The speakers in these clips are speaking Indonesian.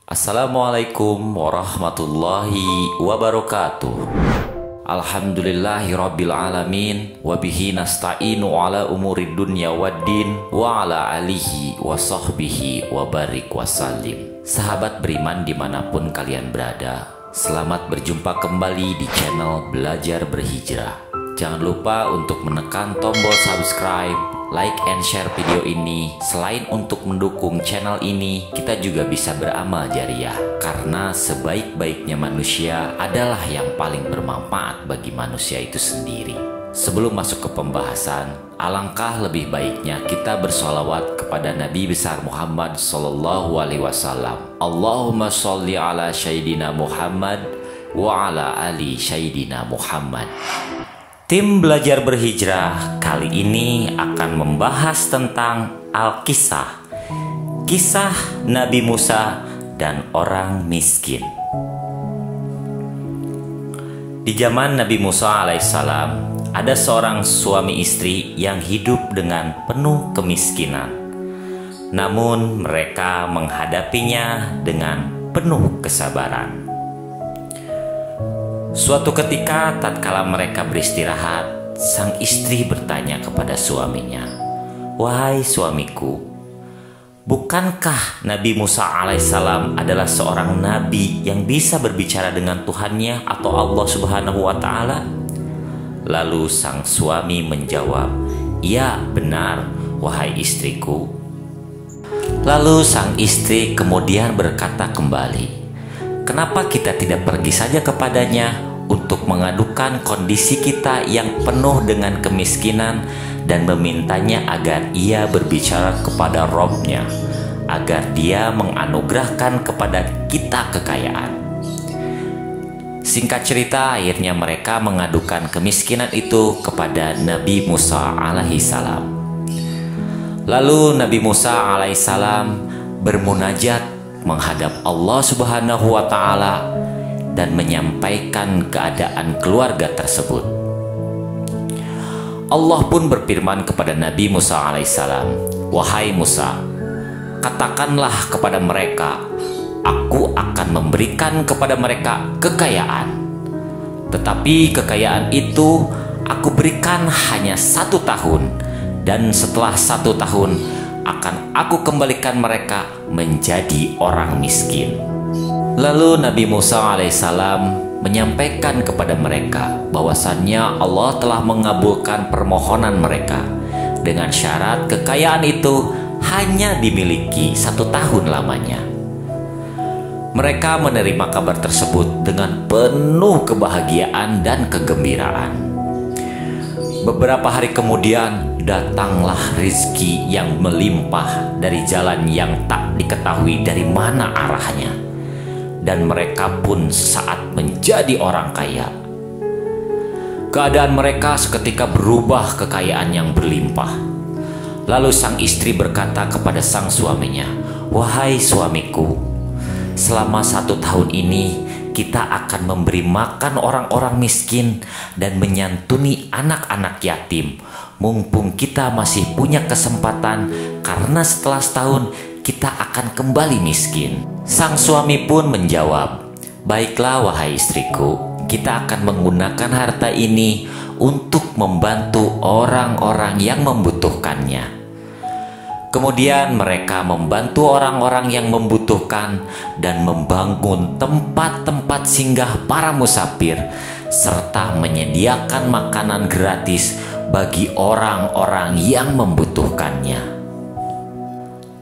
Assalamualaikum warahmatullahi wabarakatuh. Alhamdulillahirabbil alamin wa bihi nasta'inu ala umurid dunya waddin wa ala alihi wa sahbihi wa barik wa salim. Sahabat beriman dimanapun kalian berada, selamat berjumpa kembali di channel Belajar Berhijrah. Jangan lupa untuk menekan tombol subscribe, like and share video ini. Selain untuk mendukung channel ini, kita juga bisa beramal jariah, karena sebaik-baiknya manusia adalah yang paling bermanfaat bagi manusia itu sendiri. Sebelum masuk ke pembahasan, alangkah lebih baiknya kita bersolawat kepada Nabi besar Muhammad SAW. Allahumma sholli ala Sayyidina Muhammad wa ala ali Sayyidina Muhammad. Tim Belajar Berhijrah kali ini akan membahas tentang Al-Kisah, kisah Nabi Musa dan orang miskin. Di zaman Nabi Musa alaihissalam, ada seorang suami istri yang hidup dengan penuh kemiskinan. Namun mereka menghadapinya dengan penuh kesabaran. Suatu ketika tatkala mereka beristirahat, sang istri bertanya kepada suaminya, "Wahai suamiku, bukankah Nabi Musa alaihissalam adalah seorang nabi yang bisa berbicara dengan Tuhannya atau Allah Subhanahu wa Ta'ala?" Lalu sang suami menjawab, "Ya, benar, wahai istriku." Lalu sang istri kemudian berkata kembali, "Kenapa kita tidak pergi saja kepadanya untuk mengadukan kondisi kita yang penuh dengan kemiskinan dan memintanya agar ia berbicara kepada Robnya, agar dia menganugerahkan kepada kita kekayaan?" Singkat cerita, akhirnya mereka mengadukan kemiskinan itu kepada Nabi Musa alaihissalam. Lalu Nabi Musa alaihissalam bermunajat menghadap Allah Subhanahu wa Ta'ala dan menyampaikan keadaan keluarga tersebut. Allah pun berfirman kepada Nabi Musa alaihissalam, "Wahai Musa, katakanlah kepada mereka, aku akan memberikan kepada mereka kekayaan. Tetapi kekayaan itu aku berikan hanya 1 tahun, dan setelah 1 tahun akan aku kembalikan mereka menjadi orang miskin." Lalu Nabi Musa alaihissalam menyampaikan kepada mereka bahwasannya Allah telah mengabulkan permohonan mereka dengan syarat kekayaan itu hanya dimiliki 1 tahun lamanya. Mereka menerima kabar tersebut dengan penuh kebahagiaan dan kegembiraan. Beberapa hari kemudian datanglah rizki yang melimpah dari jalan yang tak diketahui dari mana arahnya, dan mereka pun saat menjadi orang kaya. Keadaan mereka seketika berubah kekayaan yang berlimpah. Lalu sang istri berkata kepada sang suaminya, "Wahai suamiku, selama 1 tahun ini kita akan memberi makan orang-orang miskin dan menyantuni anak-anak yatim, mumpung kita masih punya kesempatan, karena setelah setahun kita akan kembali miskin." Sang suami pun menjawab, "Baiklah wahai istriku, kita akan menggunakan harta ini untuk membantu orang-orang yang membutuhkannya." Kemudian mereka membantu orang-orang yang membutuhkan dan membangun tempat-tempat singgah para musafir, serta menyediakan makanan gratis bagi orang-orang yang membutuhkannya.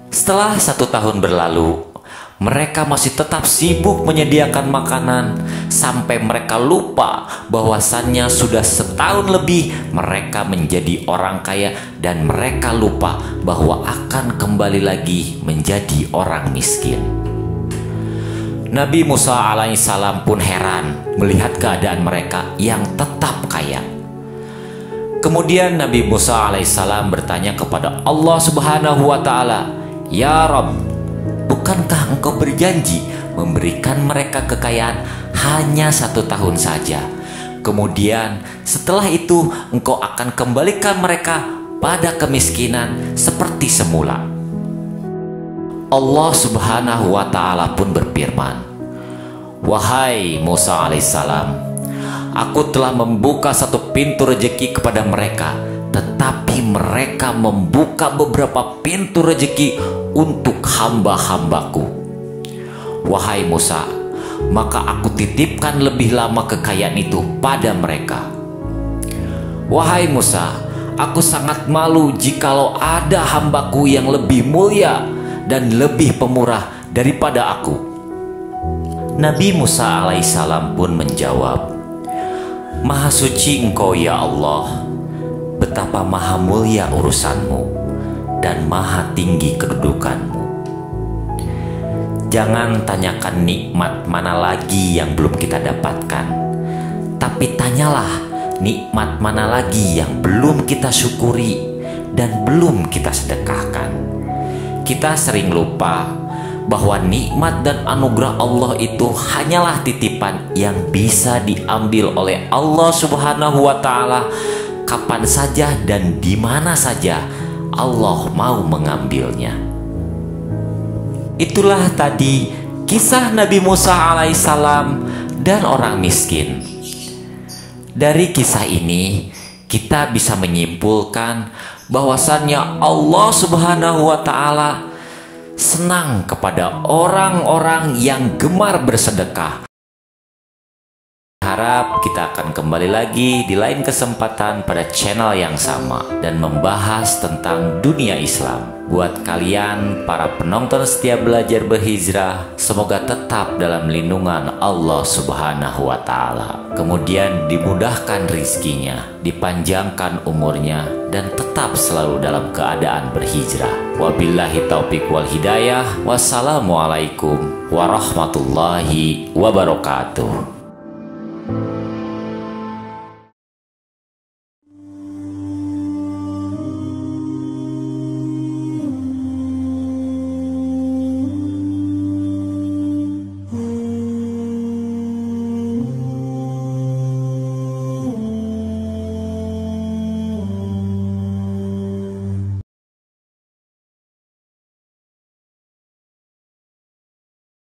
Setelah 1 tahun berlalu, mereka masih tetap sibuk menyediakan makanan sampai mereka lupa bahwasannya sudah 1 tahun lebih mereka menjadi orang kaya, dan mereka lupa bahwa akan kembali lagi menjadi orang miskin. Nabi Musa alaihissalam pun heran melihat keadaan mereka yang tetap kaya. Kemudian Nabi Musa alaihissalam bertanya kepada Allah Subhanahu wa Ta'ala, "Ya Rabb, bukankah engkau berjanji memberikan mereka kekayaan hanya 1 tahun saja? Kemudian setelah itu engkau akan kembalikan mereka pada kemiskinan seperti semula." Allah Subhanahu wa Ta'ala pun berfirman, "Wahai Musa alaihissalam, aku telah membuka satu pintu rezeki kepada mereka, tetapi mereka membuka beberapa pintu rezeki untuk hamba-hambaku. Wahai Musa, maka aku titipkan lebih lama kekayaan itu pada mereka. Wahai Musa, aku sangat malu jikalau ada hambaku yang lebih mulia dan lebih pemurah daripada aku." Nabi Musa alaihissalam pun menjawab, "Maha suci Engkau ya Allah, betapa maha mulia urusanmu dan maha tinggi kedudukanmu. Jangan tanyakan nikmat mana lagi yang belum kita dapatkan, tapi tanyalah nikmat mana lagi yang belum kita syukuri dan belum kita sedekahkan." Kita sering lupa bahwa nikmat dan anugerah Allah itu hanyalah titipan yang bisa diambil oleh Allah Subhanahu wa Ta'ala kapan saja dan di mana saja Allah mau mengambilnya. Itulah tadi kisah Nabi Musa alaihissalam dan orang miskin. Dari kisah ini kita bisa menyimpulkan bahwasannya Allah Subhanahu wa Ta'ala senang kepada orang-orang yang gemar bersedekah. Harap kita akan kembali lagi di lain kesempatan pada channel yang sama dan membahas tentang dunia Islam. Buat kalian para penonton setia belajar berhijrah, semoga tetap dalam lindungan Allah Subhanahu wa Ta'ala. Kemudian dimudahkan rizkinya, dipanjangkan umurnya, dan tetap selalu dalam keadaan berhijrah. Wabillahi taufiq wal hidayah. Wassalamualaikum warahmatullahi wabarakatuh.